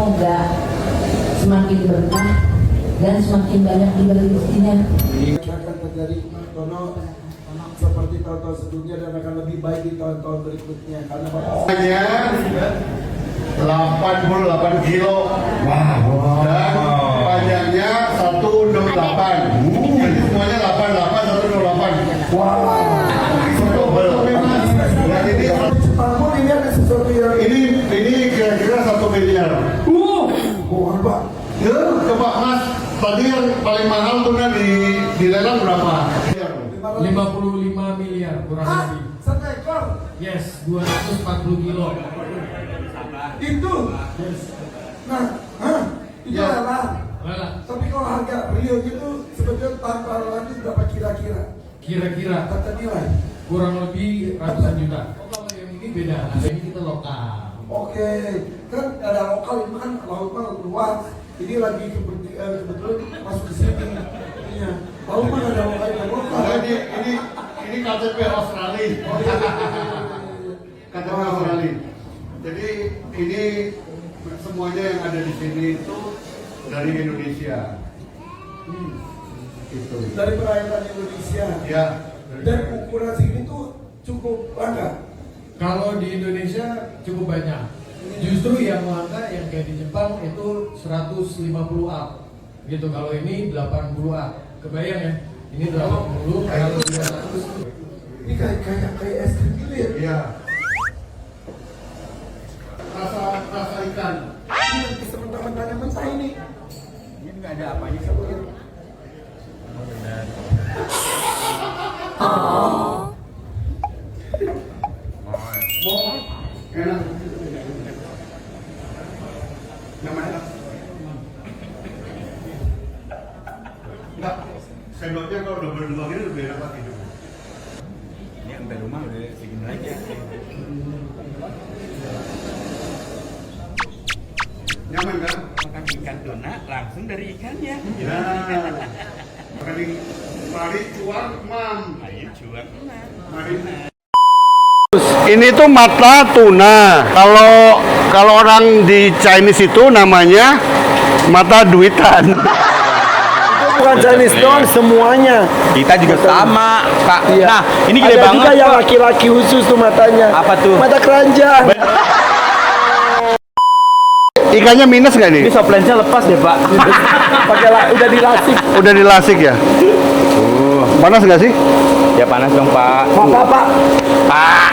semoga semakin berkah dan semakin banyak diberi rezekinya. Akan terjadi seperti tahun-tahun sebelumnya dan akan lebih baik di tahun-tahun berikutnya karena hanya 88 kilo. Wow. Dan panjangnya 168. Jadi semuanya 88 168. wow. Dan ini Jepangmu lihat sesuatu yang ini kira-kira 1 miliar. Pak. Ya, coba Mas, tadi yang paling mahal tuna dilelang berapa? 55 miliar kurang lebih. Satu ekor. Yes, 240 kilo. Itu. Nah, itu Ya. lelang. Lelang. Tapi kalau harga real itu sebetulnya tanpa lelang itu berapa kira-kira? Kira-kira Kata nilai. kurang lebih ratusan juta. Oh, kalau yang ini beda. Nah, ini kita lokal. Oke, kan ada lokal itu kan laut mah luas. Ini lagi kebetulan masuk ke sini. Iya. Laut mah ada lokal yang lokal. Nah, ini KTP Australia. Oh, iya. KTP Australia. Jadi ini semuanya yang ada di sini itu dari Indonesia. Itu. Dari perairan Indonesia. Ya. Dan ukuran segini tuh cukup langka. Kalau di Indonesia cukup banyak. Justru yang langka yang kayak di Jepang itu 150 up. Gitu. Kalau ini 80 up. Kebayang ya? Ini 80 kalau 200. Ini kayak es krim gitu ya? Iya. Rasa ikan. Ini bisa mentah-mentahnya mentah ini. Ini nggak ada apanya sebetulnya. Enak. Namanya? Enggak. Sendoknya kalau udah berdua gini lebih enak lagi. Ini sampai rumah udah segini lagi ya. Nyaman kan? Makan ikan tuna langsung dari ikannya. Ya. Makan mari cuan mam. Ayo cuan tuna. Mari. Ini tuh mata tuna. Kalau orang di Chinese itu namanya mata duitan. Bukan Chinese doang, semuanya. Kita juga sama, Kak. Iya. Nah, ini gede ada banget. juga yang Pak. laki-laki khusus tuh matanya. Apa tuh? Mata keranjang. Ikannya minus nggak nih? Ini soplensnya lepas deh, Pak. Udah dilasik. Udah dilasik ya? Panas nggak sih? Ya panas dong, Pak. Pak. Pak.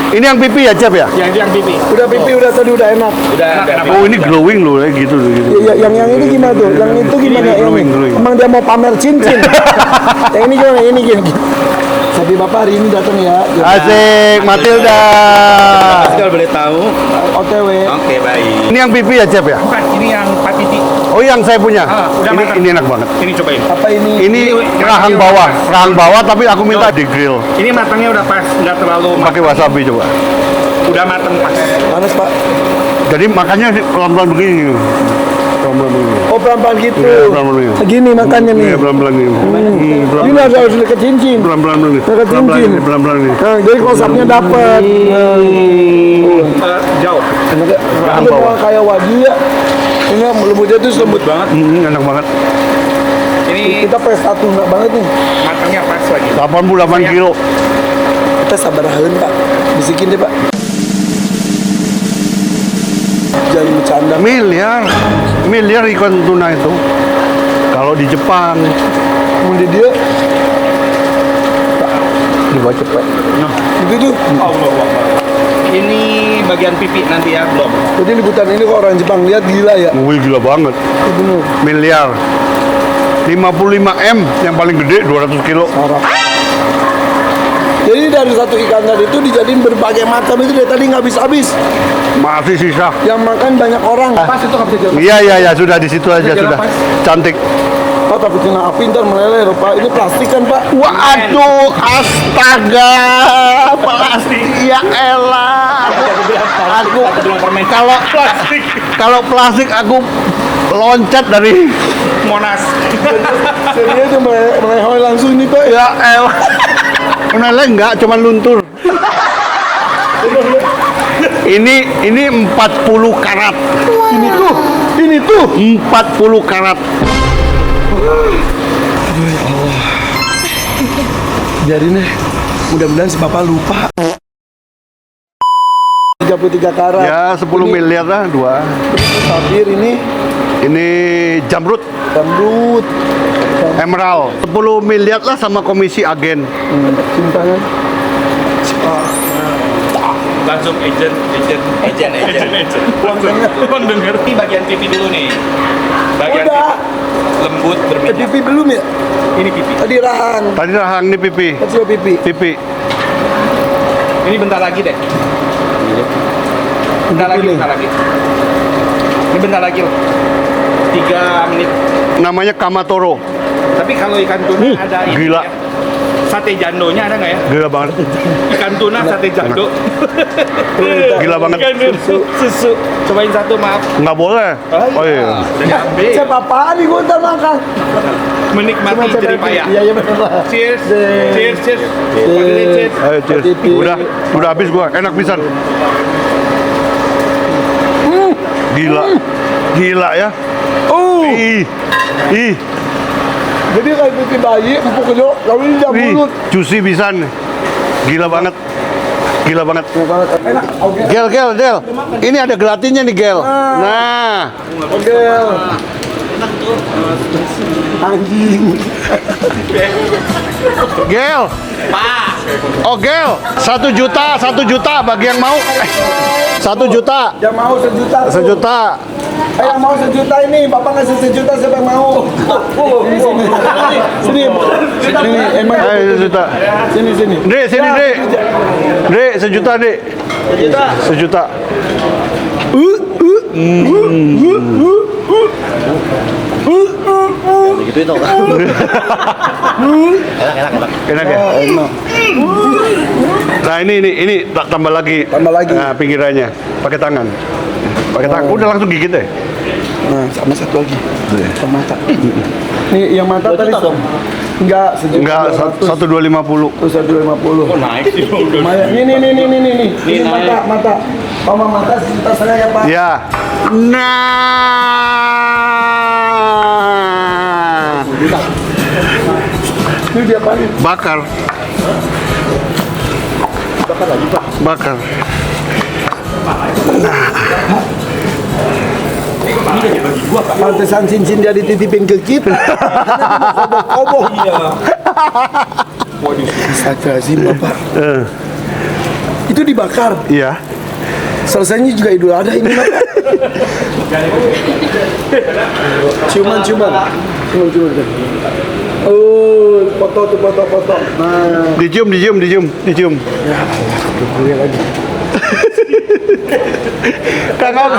Ini yang pipi ya, Cap ya? Yang pipi. Udah pipi udah tadi udah enak. Udah. Oh, ini glowing loh, gitu. Yang ini gimana tuh? Yang itu gimana? glowing. Emang dia mau pamer cincin. Yang ini gimana? Ini gini. Tapi Bapak hari ini datang ya. Asik, Matilda. Kalau boleh tahu. OTW. Oke, baik. Ini yang pipi ya, Cap ya? Bukan, ini yang patiti. Oh, yang saya punya. Udah matang. Ini enak banget. Ini cobain. Apa ini? Ini rahang bawah, tapi aku minta di grill. Ini matangnya udah pas, nggak terlalu Pakai wasabi coba. udah matang pas. Panas Pak. Jadi makannya pelan-pelan begini. Pelan-pelan begini. Oh pelan-pelan gitu. Iya, pelan-pelan begini. Segini makannya nih. Iya, pelan-pelan begini. Ini harus dekat cincin. Pelan-pelan begini. Dekat cincin. Pelan-pelan begini. Nah, jadi close-up-nya dapat. Jauh. Ini mau kayak wagyu ya. Ini lembutnya tuh lembut banget. Enak banget. Ini Kita pesta tuna banget nih. matangnya pas lagi. 88 kilo. Kita sabar haun Pak. Bisikin deh Pak. Jangan bercanda. Miliar ikan tuna itu. Kalau di Jepang. Kemudian dia dibawa cepet. Nah, Itu tuh. ini bagian pipi nanti ya, belum. Jadi liputan ini kok orang Jepang lihat gila ya. Wih, gila banget. Bener. Miliar. 55 M yang paling gede 200 kilo. Parah. Jadi dari satu ikan tadi itu dijadiin berbagai macam itu dari tadi nggak habis-habis. Masih sisa. Yang makan banyak orang. Pas itu nggak bisa jalan. Iya, sudah di situ aja Jalan sudah. pas. Cantik. Oh tapi kena api ntar meleleh loh Pak. Ini plastik kan Pak? Waduh, astaga. Plastik. Ya elah. Aku kalau plastik aku loncat dari Monas. Serius itu meleleh langsung nih Pak. ya elah. Meleleh enggak, cuman luntur. Ini 40 karat. Ini tuh itu 40 karat. Aduh ya Allah. Biarin deh. Mudah-mudahan si Bapak lupa. 33 karat. Ya 10 miliar lah dua. Sabir ini Ini jamrut, Jamrut. emerald. 10 miliar lah sama komisi agen. Cintanya. Langsung agent. Bang denger nih bagian pipi dulu nih. Bagian Udah. pipi lembut berminyak. Pipi belum ya? Ini pipi. Tadi rahang. Tadi rahang nih pipi. Kecil pipi. Pipi. Ini bentar lagi deh. Bentar lagi. Ini bentar lagi loh. 3 menit. Namanya kamatoro. Tapi kalau ikan tuna ada ini gila. ya. Sate jandonya ada nggak ya? Gila banget. Ikan tuna sate jando. Gila banget. Ikan susu. Cobain satu maaf. Nggak boleh. Oh iya. Udah diambil. Siapa apaan nih gue ntar makan? Menikmati jerih payah. Iya benar lah. Cheers. Panggilin cheers. Ayo cheers. Udah habis gua. Enak pisan. Gila ya. Ih. Jadi kayak pipi bayi, empuk kecil, lalu ini jam Wih, mulut. juicy pisan. Gila banget. Enak, oke. Gel. Ini ada gelatinnya nih, Gel. Nah. Oke. Anjing. Gel. Oh, Gel. 1 juta bagi yang mau. 1 juta. Yang mau 1 juta. 1 juta. Yang mau 1 juta ini, Bapak ngasih 1 juta siapa yang mau? Sini. Emang. Ayo 1 juta. Sini. Dek, sini, Dek. Dek, 1 juta, Dek. 1 juta. Enak ya? Nah, ini tak tambah lagi. Tambah lagi. Nah, pinggirannya. Pakai tangan. Udah langsung gigit deh. Nah, sama satu lagi. Sama mata. Nih, yang mata tadi. Enggak, Enggak, 1.250. Terus 150. Naik sih udah. Lumayan. Nih. Ini mata. Pama mata sejuta setengah ya, Pak. Ya. Nah. Ini dia apa nih? Bakar. Bakar. Pantesan cincin dia dititipin ke kita. Koboh. Iya. Astagfirullahaladzim, Bapak. Itu dibakar. Iya. Selesainya juga Idul Adha ini, Bapak. Ciuman. Oh, foto. Nah, Dicium. ya Allah, gue lagi. Kakak,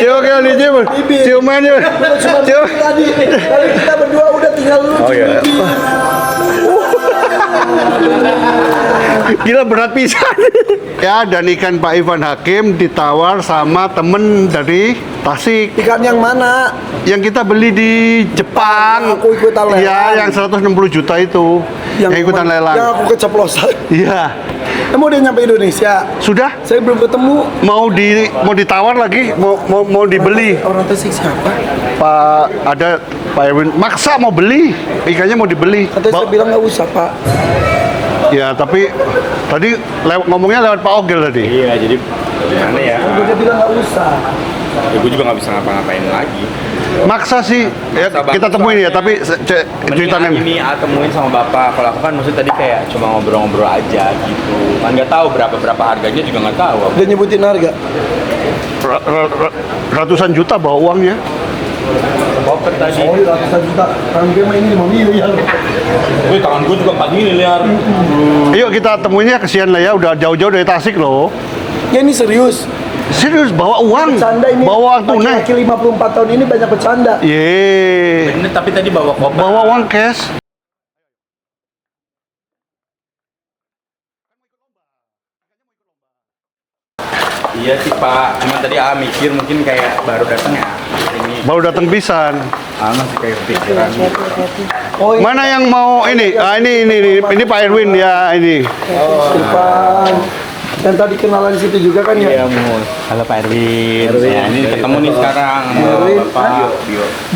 cium, dicium. Ciumannya. Cium. Tadi kita berdua udah tinggal lu. Oh iya. Gila berat pisan. Ya, dan ikan Pak Ivan Hakim ditawar sama temen dari Tasik. Ikan yang mana? Yang kita beli di Jepang. Aku ikutan lelang. Iya, yang 160 juta itu. Yang ikutan lelang. Yang aku keceplosan. Iya. Kamu udah nyampe Indonesia? Sudah? Saya belum ketemu. Mau ditawar lagi, mau dibeli. Orang Tasik siapa? Pak Erwin maksa mau beli, ikannya mau dibeli. Katanya saya bilang nggak usah, Pak. Ya, tapi tadi ngomongnya lewat Pak Ogel tadi. Iya, jadi gimana ya? Dia bilang nggak usah. Ya gue juga nggak bisa ngapa-ngapain lagi. Maksa sih, ya, Maksa kita banget temuin ya, soalnya. tapi ceritanya. Mendingan ini temuin sama bapak. Kalau aku kan maksud tadi kayak cuma ngobrol-ngobrol aja gitu. Kan nggak tahu berapa harganya juga nggak tahu. Udah nyebutin harga. Ratusan juta bawa uangnya. Koper tadi. Oh, ratusan juta. Tangan gue mah ini 5 miliar. Gue tangan gue juga 4 miliar. Ayo kita temuinnya, kesian lah ya, udah jauh-jauh dari Tasik loh. Ya ini serius. Serius, bawa uang, Bercanda ini. bawa uang tunai. Laki-laki 54 tahun ini banyak bercanda. Yeay, Bener, tapi tadi bawa koper. bawa uang cash. Iya sih Pak, cuma tadi mikir mungkin kayak baru datang ya. Ini Baru datang pisan. masih kayak pikiran. Oh, ini Mana yang mau ini? Ah, ini Pak Erwin ya ini. Irfan. Yang tadi kenalan di situ juga kan ya? Halo Pak Erwin. Ya, ini ketemu nih sekarang sama Erwin. Bapak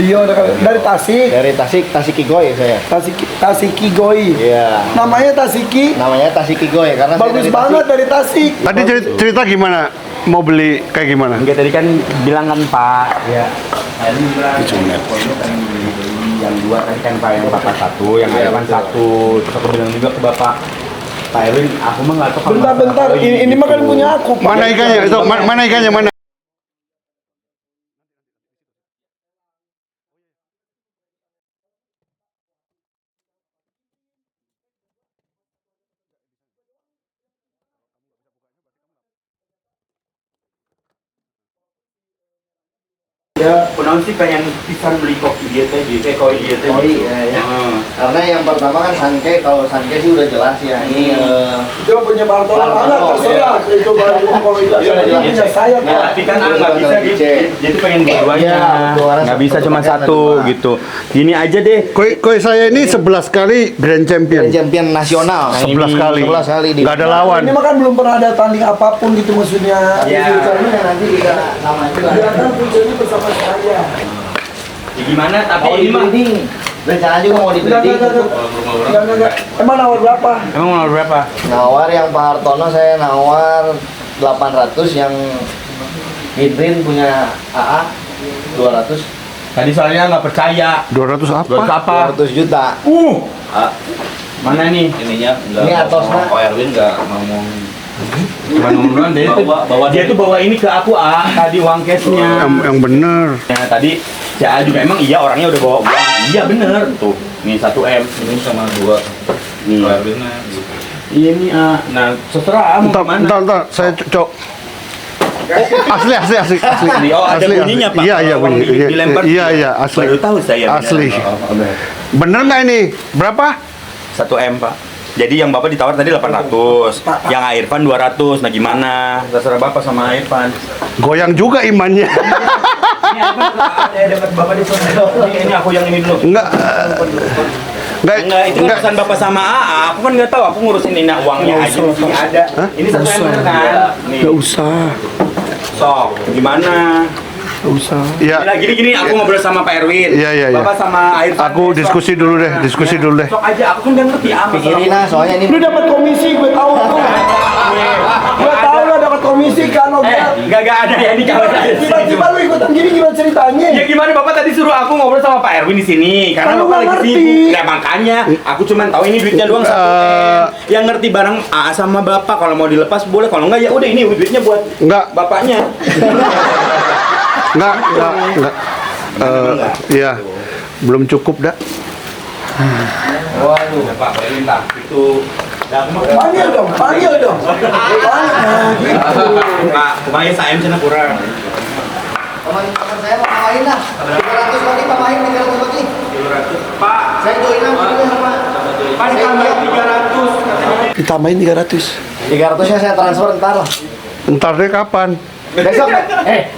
Dio dari Tasik. Dari Tasik Kigoy saya. Tasik Kigoy. Iya. Namanya Tasiki. Namanya Tasik Kigoy karena saya Bagus dari banget dari Tasik. Tadi cerita gimana? Mau beli kayak gimana? Enggak, tadi kan bilang kan Pak, ya. Tadi bilang pengen beli yang 2 kan Pak, yang Bapak 1, yang Irfan 1. Terus aku bilang juga ke Bapak, Pak Erwin, aku mah nggak tahu. kalau Bentar, masalah ini mah kan punya aku. Pak. Mana ikannya? Itu mana ikannya mana? Ya, kenapa sih pengen pisan beli kopi dia teh, koi dia teh. Koi, ya. Karena yang pertama kan Sanke, kalau Sanke sih udah jelas ya. Ini Dia punya Bartolo mana terserah. Itu kalau itu punya saya Ya, tapi kan nggak bisa gitu. Dia tuh pengen dua-duanya. Iya, betul. Nggak bisa cuma satu gitu. Gini aja deh. Koi saya ini 11 kali Grand Champion. champion nasional. 11 kali. 11 kali di. Nggak ada lawan. Ini mah kan belum pernah ada tanding apapun gitu maksudnya. Tapi future-nya nanti juga sama juga. Dia kan future-nya bersama saya. Ya gimana? Tapi Mau ini di mah. breeding. Rencana juga mau di breeding. Enggak. Emang nawar berapa? Emang mau berapa? Nawar yang Pak Hartono saya nawar 800, yang Hidrin punya AA 200. Tadi soalnya nggak percaya. 200 apa? 200 apa? 200 juta. Mana nih? Ini Atosnya. Pak Erwin nggak ngomong. Cuma ngomong dia tuh bawa ini ke aku tadi uang cashnya. Yang bener. Ya, tadi si A juga emang iya orangnya udah bawa uang. Iya bener tuh. Nih 1M. Ini sama 2. Nih. Pak Erwin Ini nah terserah mau kemana. Entar, saya cok. Asli. Oh, ada bunyinya, Pak. Iya, Kalau bunyi. dilempar. Iya, asli. Baru tahu saya. Asli. Bener. Bener nggak ini? Berapa? 1M, Pak. Jadi yang Bapak ditawar tadi 800, yang Irfan 200. Nah gimana? Terserah Bapak sama Irfan. Goyang juga imannya. Ini apa? Dapat Bapak di ini aku yang ini dulu. Enggak. Enggak, itu kan urusan Bapak sama AA. Aku kan nggak tahu, aku ngurusin ini uangnya aja masih ada. Ini 1M bener kan? Nih. Enggak usah. Sok, gimana? Enggak usah. Ya, Gini, aku ngobrol sama Pak Erwin. Iya. Bapak sama Irfan. aku diskusi dulu deh. Sok aja, aku kan nggak ngerti apa. Pikirin lah, soalnya ini Lu dapat komisi, gue tahu tuh. Gue tahu lu dapat komisi kan, Gak ada ya di kamar saya. Tiba-tiba lu ikutan gini gimana ceritanya? Ya gimana Bapak tadi suruh aku ngobrol sama Pak Erwin di sini karena Kan lu Bapak nggak lagi ngerti. sibuk. Nah makanya aku cuma tahu ini duitnya doang 1M. Yang ngerti barang AA sama Bapak kalau mau dilepas boleh, kalau enggak ya udah ini duitnya buat Enggak. bapaknya. Enggak. Iya. Belum cukup dah. Waduh, Pak Erwin tak itu. Panggil dong. Panggil. Nah, gitu. Pak, kemarin saya sana kurang. teman-teman saya mau main lah. 300 lagi Pak main, 300 lagi. 300. Pak, Saya joinan juga sama. Pak ditambahin 300. Ditambahin 300. 300 nya saya transfer ntar lah. Ntar deh kapan? Besok,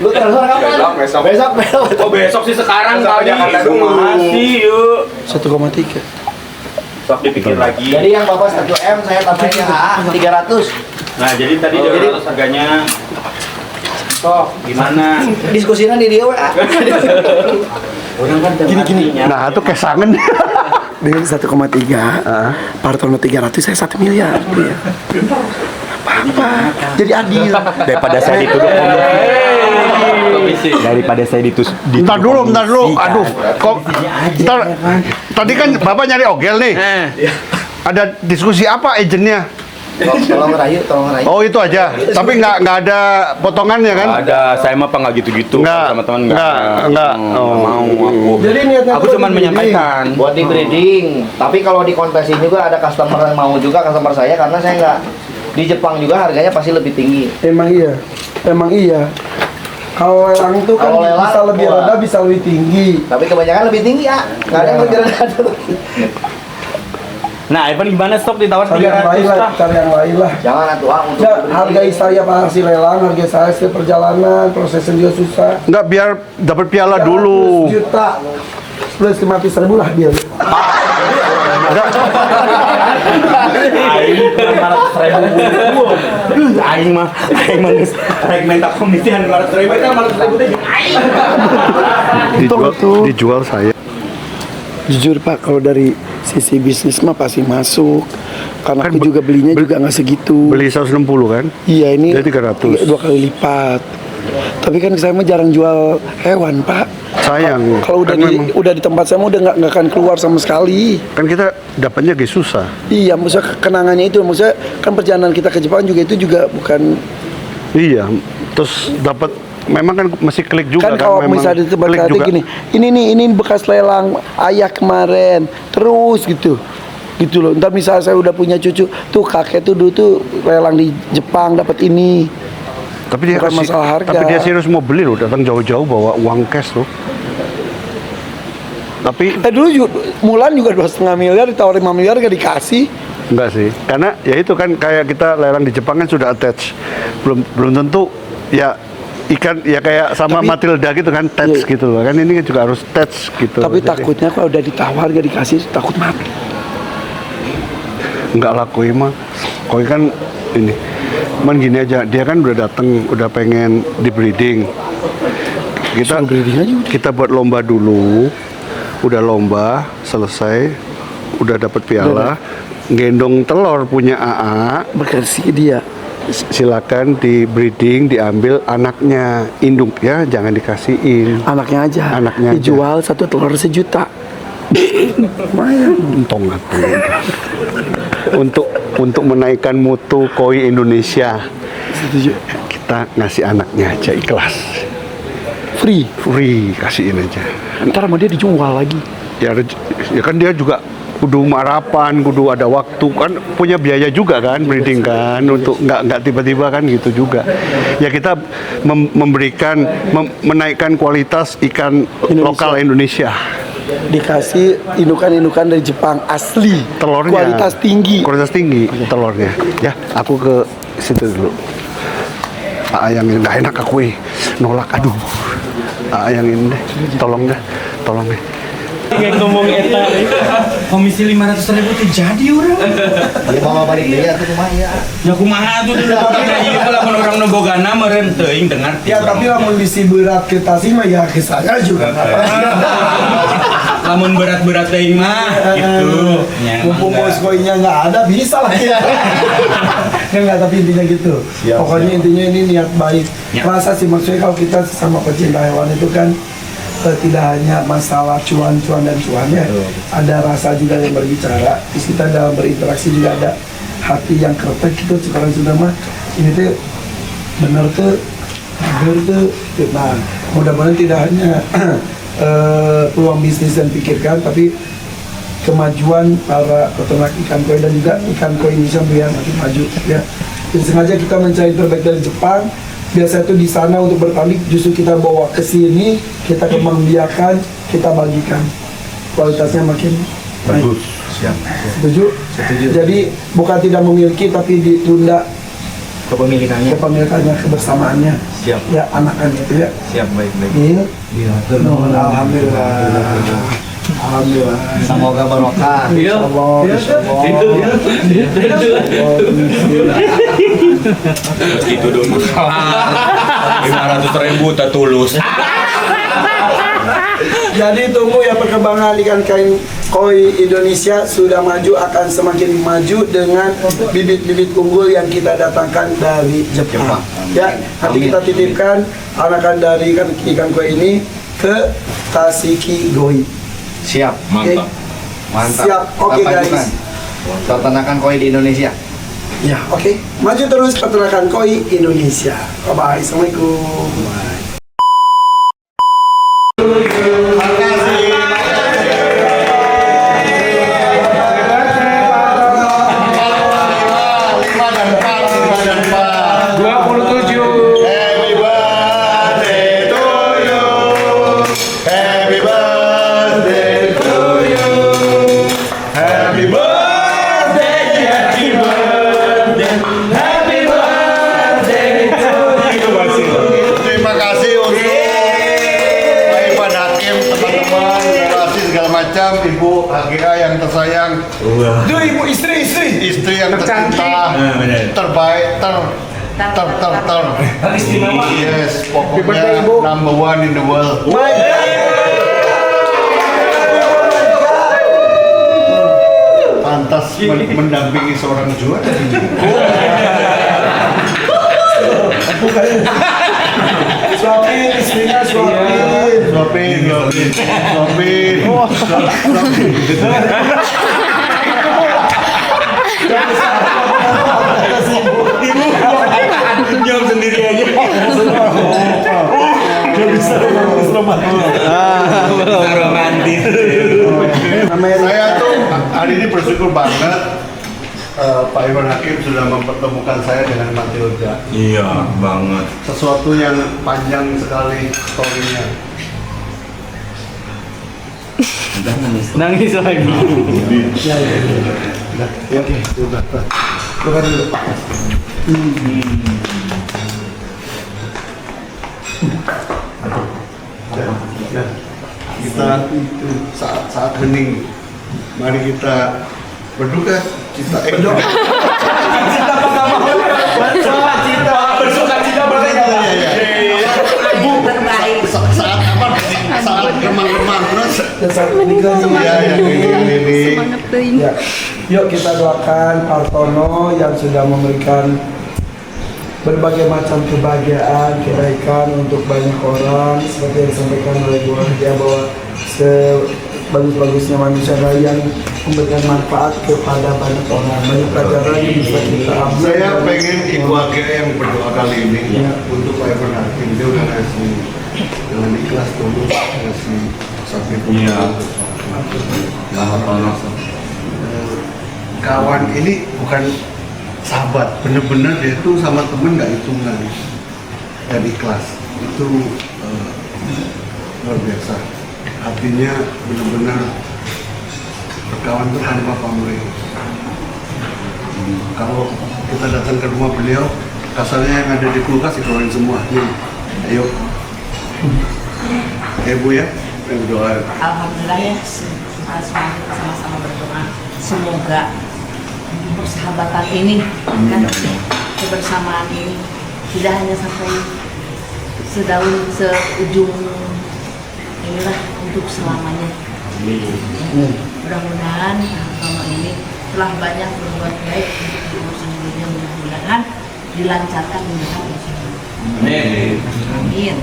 lu transfer kapan? Besok. Oh besok sih sekarang kali. Masih yuk. 1,3. Sok dipikir lagi. Jadi yang Bapak 1M saya tambahin yang AA 300. Nah jadi tadi 200 harganya. Sok gimana? Diskusinya di dia WA. Orang kan Gini. Nah, itu kesangen. Dengan 1,3, Partono 300, saya 1 miliar. Iya. Apa? Jadi adil. Daripada saya dituduh daripada saya dituduh. Bentar dulu. Aduh, kok tadi kan Bapak nyari ogel nih. Ada diskusi apa agennya? Tolong ngerayu. Oh, itu aja. Tapi nggak ada potongannya kan? Nggak ada, saya mah nggak gitu-gitu. Nggak. Sama teman Nggak. Mau aku. Jadi niatnya Aku cuma menyampaikan. Buat di breeding. Tapi kalau di kontes ini juga ada customer yang mau juga, customer saya, karena saya nggak di Jepang juga harganya pasti lebih tinggi. Emang iya. Kalau lelang itu kan Kalau lelang, bisa lebih wah. rendah, bisa lebih tinggi. Tapi kebanyakan lebih tinggi ya. Nggak ada yang lebih rendah. Nah, Irfan gimana stok ditawar Cari yang lain 300 lah, cari yang lain lah. Jangan atuh untuk Ya, breeding. hargai saya pas hasil lelang, hargai saya hasil perjalanan, prosesnya juga susah. Nggak, biar dapat piala dulu. 100 juta plus 500.000 lah biar. Enggak. Aing 500.000. Aing mah geus rek minta komisian 500.000 eta 500.000 teh aing. Dijual saya. Jujur Pak, kalau dari sisi bisnis mah pasti masuk. Karena Kan aku juga belinya juga nggak segitu. Beli 160 kan? Iya ini Jadi 300. 2 kali lipat. Tapi kan saya mah jarang jual hewan Pak. Sayang. Kalau udah di tempat saya mah udah nggak akan keluar sama sekali. Kan kita dapatnya gak susah. Iya, maksudnya kenangannya itu, maksudnya kan perjalanan kita ke Jepang juga itu juga bukan. Iya. Terus dapat memang kan masih klik juga Kan kalau memang misalnya di tempat klik kita juga. gini, ini bekas lelang ayah kemarin, terus gitu loh. Ntar misalnya saya udah punya cucu, tuh kakek tuh dulu tuh lelang di Jepang dapat ini. Tapi dia Bukan masalah harga. Tapi dia serius mau beli loh, datang jauh-jauh bawa uang cash loh. Tapi Dulu Mulan juga 2,5 miliar, ditawarin 5 miliar gak dikasih. enggak sih, karena ya itu kan kayak kita lelang di Jepang kan sudah attach, belum tentu ya ikan ya kayak sama Tapi- Matilda gitu kan, attach Iya. gitu loh kan, ini juga harus attach gitu. Tapi Jadi, takutnya kalau udah ditawar gak dikasih, takut mati. nggak laku mah, koi kan ini, cuman gini aja, dia kan udah datang, udah pengen di breeding. Kita Suruh breeding aja udah. kita buat lomba dulu, udah lomba selesai, udah dapat piala, gendong telur punya AA. Berkasih dia. Silakan di breeding, diambil anaknya, induk ya, jangan dikasihin. Anaknya aja. Anaknya aja. Dijual 1 telur 1 juta. Lumayan. Untung atuh. Untuk menaikkan mutu koi Indonesia, Setuju. kita ngasih anaknya aja ikhlas, free kasihin aja. Ntar sama dia dijual lagi. Ya kan dia juga kudu marapan, kudu ada waktu kan, punya biaya juga kan breeding kan, untuk nggak tiba-tiba kan gitu juga. Ya kita memberikan menaikkan kualitas ikan lokal Indonesia. Dikasih indukan-indukan dari Jepang asli, Telurnya kualitas tinggi. telurnya. Ya aku ke situ dulu. Yang ini nggak enak aku nolak, aduh. Yang ini deh, tolong deh. Kayak ngomong eta komisi 500.000 teh jadi urang. Dia bawa balik dia tuh lumayan. Ya kumaha tuh dulu kira ieu lamun urang nu bogana meureun teuing dengar. Ya tapi lamun bisi berat ke Tasik mah ya ke saya juga. Lamun berat-berat teuing mah gitu. Nya, Mumpung mangga. bos koinnya nggak ada bisa lah ya. Nggak, tapi intinya gitu. Pokoknya intinya ini niat baik. Ya. Rasa sih maksudnya kalau kita sama pecinta hewan itu kan tidak hanya masalah cuan-cuan dan cuannya, ada rasa juga yang berbicara. Terus kita dalam berinteraksi juga ada hati yang kretek gitu. Sekarang sudah mah ini tuh benar tuh, benar tuh. Nah, mudah-mudahan tidak hanya peluang bisnis yang pikirkan, tapi kemajuan para peternak ikan koi dan juga ikan koi Indonesia biar makin maju ya. Dan sengaja kita mencari terbaik dari Jepang. Biasa itu di sana untuk bertanding, justru kita bawa ke sini, kita kembangbiakan, kita bagikan, kualitasnya makin bagus. Siap. Setuju? Jadi bukan tidak memiliki, tapi ditunda kepemilikannya, kebersamaannya. Siap. Ya anakan itu ya. Siap, baik. Iya. Alhamdulillah. Alhamdulillah. Semoga barokah. Itu dong masalah 500.000 tak tulus. Jadi tunggu ya perkembangan ikan kain koi Indonesia sudah maju, akan semakin maju dengan bibit-bibit unggul yang kita datangkan dari Jepang. Ya, nanti kita titipkan anakan dari ikan koi ini ke Tasiki Goi. Siap. Mantap. Mantap. Siap. Oke, Bapak guys. Ivan, peternakan koi di Indonesia. Ya, oke. Maju terus peternakan koi Indonesia. Bye-bye. Assalamualaikum. Bye. Terima kasih untuk Pak Ivan Hakim, teman-teman, terima kasih segala macam Ibu HGA yang tersayang. Duh, ibu istri. Istri yang tercinta, terbaik, yes, pokoknya number one in the world. Pantas mendampingi seorang juara. Suapin, istrinya suapin. Suapin. Jawab sendiri aja. Gak bisa romantis. Saya tuh hari ini bersyukur banget Pak Irwan Hakim sudah mempertemukan saya dengan Matilda. Iya banget. Sesuatu yang panjang sekali story-nya. Nangis lagi. Ya, oke, udah. Bukan dulu. Ya, kita saat hening, mari kita berduka cita. Bersuka cita Saat apa? Saat remang-remang terus. Ya. Yuk kita doakan Hartono yang sudah memberikan berbagai macam kebahagiaan, kebaikan untuk banyak orang, seperti yang disampaikan oleh Bu Hadia bahwa sebagus-bagusnya manusia adalah yang memberikan manfaat kepada banyak orang. Banyak pelajaran yang bisa kita ambil. Saya pengen Ibu Hagia yang berdoa kali ini untuk Pak Irwan Hakim. Dia udah ngasih dengan ikhlas tulus ngasih sakit. Iya. Kawan ini bukan sahabat, bener-bener dia itu sama temen nggak hitungan dan ikhlas itu luar biasa. Artinya benar-benar berkawan itu tanpa pamrih. Kalau kita datang ke rumah beliau, kasarnya yang ada di kulkas dikeluarin semua. Nih, ayo. Bu ya, yang berdoa. Alhamdulillah ya, kita sama-sama berdoa. Semoga persahabatan ini kan kebersamaan ini tidak hanya sampai sedaun seujung inilah untuk selamanya. Mudah-mudahan Hartono ini telah banyak berbuat baik untuk sendirinya, mudah-mudahan dilancarkan mudah-mudahan. Amin.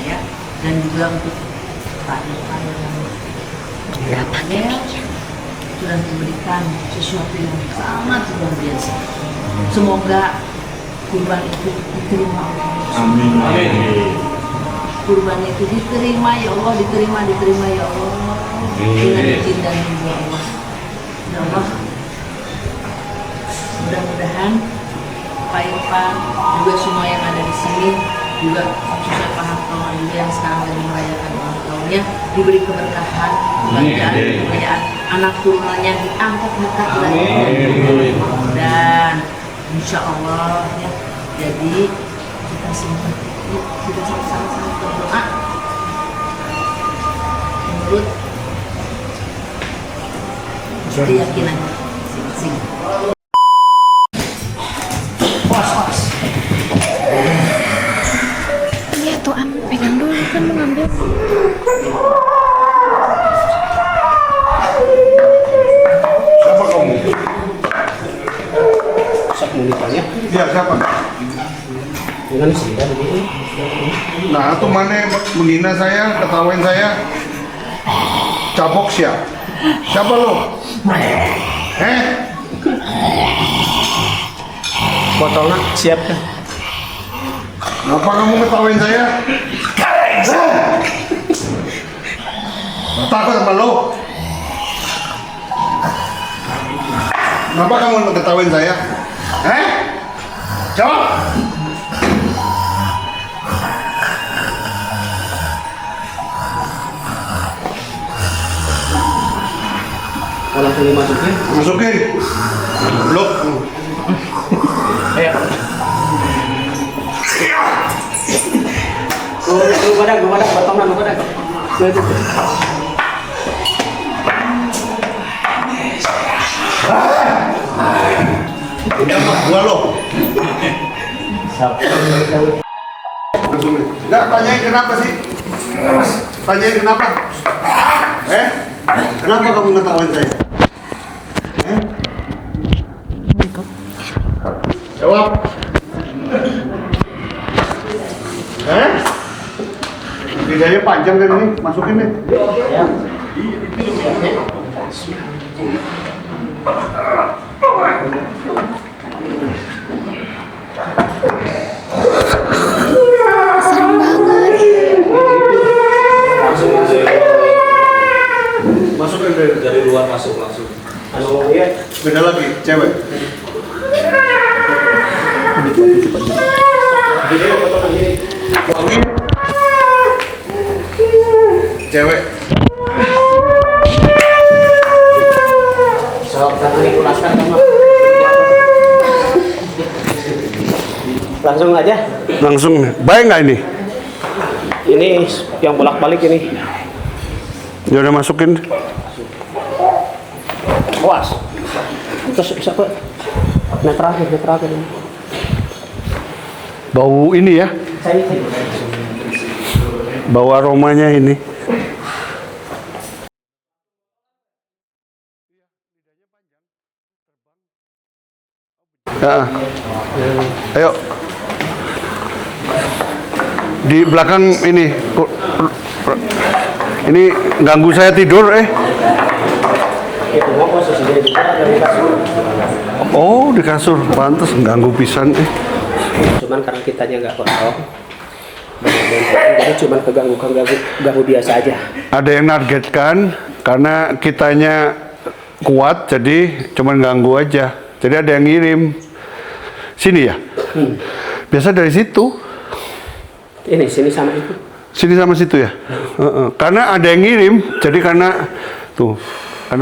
Ya. Dan juga untuk Pak Irfan yang sudah memberikan sesuatu yang sangat luar biasa. Semoga kurban itu diterima Allah. Amin. Kurban itu diterima ya Allah, diterima ya Allah. Dengan izin dan ridho Allah. Ya Allah. Mudah-mudahan Pak Irfan juga semua yang ada di sini juga khususnya Pak Hartono juga yang sekarang lagi merayakan ulang tahunnya diberi keberkahan, kebahagiaan, anak turunannya diangkat dekat lagi dan insya Allah ya. Jadi kita sama-sama berdoa menurut keyakinan masing-masing. Iya tuh pegang dulu kan mau ngambil. Siapa kamu? Ya, siapa? Nah, itu mana yang menghina saya, ketawain saya? Cabok siapa? Siapa lo? Potongnya siap kan? Kenapa kamu ketawain saya? Takut sama lo? Kenapa kamu ketawain saya? Jawab! Kalau langsung dimasukin? Masukin! Blok! Ayo. Gue pada potongnya gue pada. Dia sama gua loh. Enggak, tanyain kenapa sih? Tanyain kenapa? Kenapa kamu ngetawain saya? Jawab. Lidahnya panjang kan ini? Masukin nih. Ya. Serem banget. Masukin dari luar masuk langsung. Beda lagi, cewek. Cewek. Langsung aja. Langsung. Baik nggak ini? Ini yang bolak-balik ini. Ya udah masukin. Awas. Terus bisa Pak. Nah terakhir. Bau ini ya? Bau aromanya ini. Ya. Ayo. Di belakang ini. Ini ganggu saya tidur Itu mau posisi dia juga ada di kasur. Oh, di kasur. Pantes ganggu pisan Cuman karena kitanya nggak kosong. Jadi cuman ganggu biasa aja. Ada yang nargetkan karena kitanya kuat jadi cuman ganggu aja. Jadi ada yang ngirim. Sini ya? Biasa dari situ. Ini sini sama itu. Sini sama situ ya? Karena ada yang ngirim, jadi karena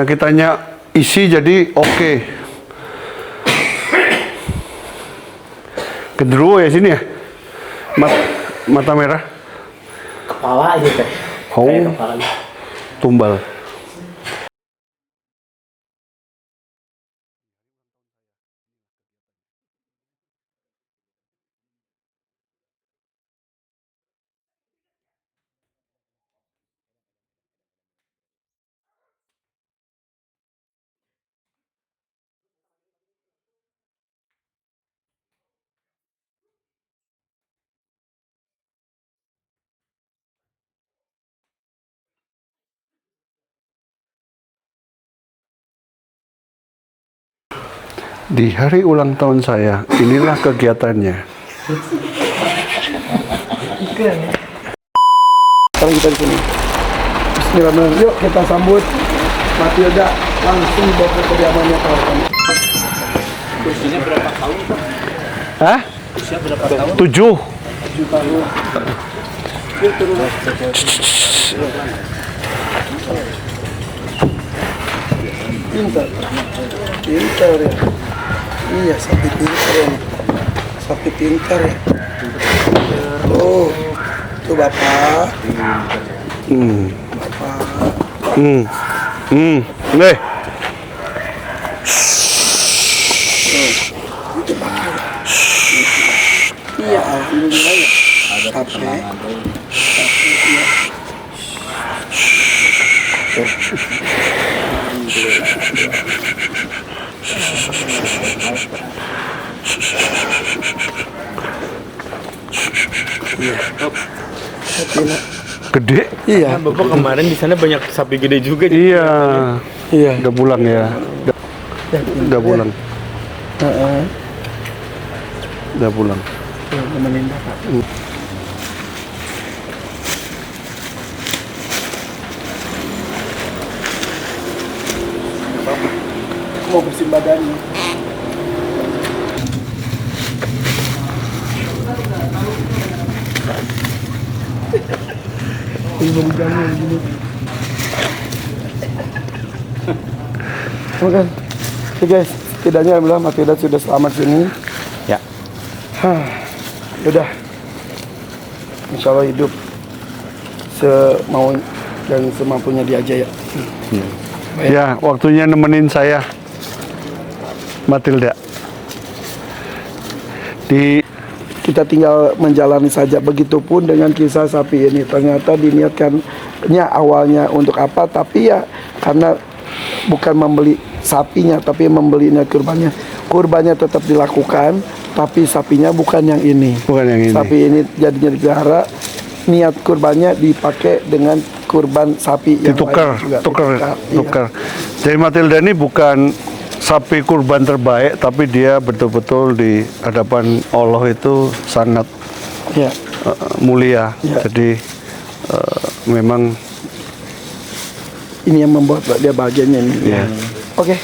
kitanya isi jadi oke. Kedua ya sini ya? Mata merah? Kepala aja teh. Oh, Kepalanya. tumbal. Di hari ulang tahun saya, inilah kegiatannya. Sekarang kita di sini. Bismillahirrahmanirrahim. Yuk kita sambut Matilda langsung bawa ke kediamannya kawan. Usianya berapa tahun Pak? Hah? Usia berapa tahun? 7. 7 tahun. Pintar ya. Iya, sapi pintar ya. Sapi pintar ya. Oh, itu bapak. Bapak. Nih. Iya, alhamdulillah ya. Sapi. Ya. Gede? Iya. Bapak kemarin di sana banyak sapi gede juga. Iya. Iya. Udah pulang ya. Udah pulang. Udah pulang. Nemenin bapak. Mau bersihin badannya. Belum jamin gini. Makan. Oke guys, setidaknya alhamdulillah Matilda sudah selamat sini. Ya. Udah. Insya Allah hidup semau dan semampunya dia aja ya. Ya, waktunya nemenin saya, Matilda. kita tinggal menjalani saja. Begitupun dengan kisah sapi ini, ternyata diniatkannya awalnya untuk apa, tapi ya karena bukan membeli sapinya tapi membelinya kurbannya tetap dilakukan, tapi sapinya bukan yang ini. Bukan yang ini. Sapi ini jadinya dipelihara, niat kurbannya dipakai dengan kurban sapi yang Ditukar, lain juga. tukar. Iya. Jadi Matilda ini bukan sapi kurban terbaik, tapi dia betul-betul di hadapan Allah itu sangat Ya. mulia. Ya. Jadi memang Ini yang membuat dia bahagianya ini. ya. Oke,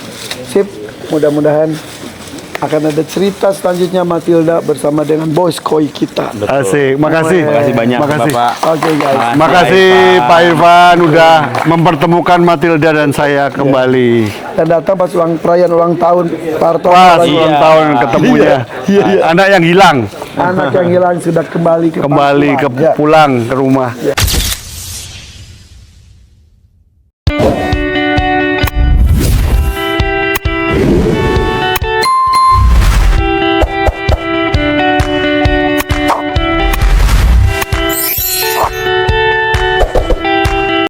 sip. Mudah-mudahan akan ada cerita selanjutnya Matilda bersama dengan Boys Koi kita. Asik, makasih. Makasih banyak Makasih. Bapak. Oke guys. Makasih Pak Irfan udah mempertemukan Matilda dan saya kembali. Dan datang pas perayaan ulang tahun Pak Hartono Pas lagi. ulang tahun ketemunya. Iya. Anak yang hilang Anak yang hilang sudah kembali ke kembali ke pangkuan. Ya. pulang ke rumah.